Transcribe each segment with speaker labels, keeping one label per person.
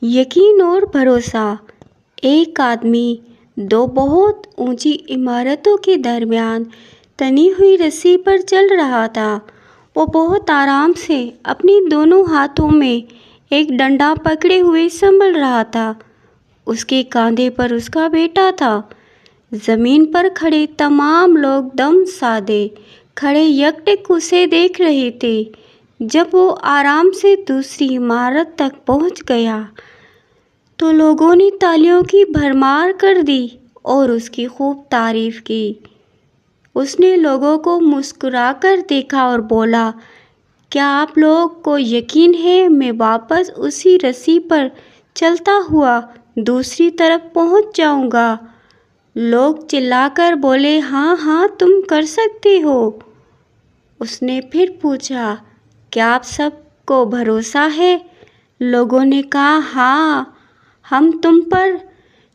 Speaker 1: یقین اور بھروسہ۔ ایک آدمی دو بہت اونچی عمارتوں کے درمیان تنی ہوئی رسی پر چل رہا تھا۔ وہ بہت آرام سے اپنے دونوں ہاتھوں میں ایک ڈنڈا پکڑے ہوئے سنبھل رہا تھا۔ اس کے کاندھے پر اس کا بیٹا تھا۔ زمین پر کھڑے تمام لوگ دم سادے کھڑے یکٹک اسے دیکھ رہے تھے۔ جب وہ آرام سے دوسری عمارت تک پہنچ گیا تو لوگوں نے تالیوں کی بھرمار کر دی اور اس کی خوب تعریف کی۔ اس نے لوگوں کو مسکرا کر دیکھا اور بولا، کیا آپ لوگوں کو یقین ہے میں واپس اسی رسی پر چلتا ہوا دوسری طرف پہنچ جاؤں گا؟ لوگ چلا کر بولے، ہاں ہاں تم کر سکتے ہو۔ اس نے پھر پوچھا، کیا آپ سب کو بھروسہ ہے؟ لوگوں نے کہا، ہاں ہم تم پر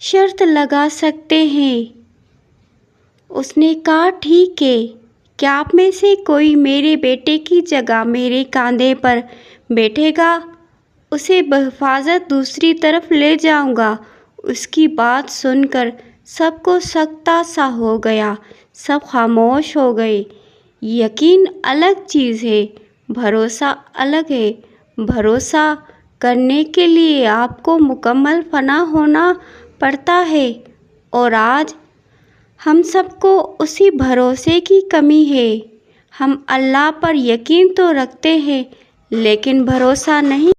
Speaker 1: شرط لگا سکتے ہیں۔ اس نے کہا، ٹھیک ہے، کیا آپ میں سے کوئی میرے بیٹے کی جگہ میرے کاندھے پر بیٹھے گا؟ اسے بحفاظت دوسری طرف لے جاؤں گا۔ اس کی بات سن کر سب کو سکتہ سا ہو گیا۔ سب خاموش ہو گئے۔ یقین الگ چیز ہے، بھروسہ الگ ہے۔ بھروسہ کرنے کے لیے آپ کو مکمل فنا ہونا پڑتا ہے، اور آج ہم سب کو اسی بھروسے کی کمی ہے۔ ہم اللہ پر یقین تو رکھتے ہیں لیکن بھروسہ نہیں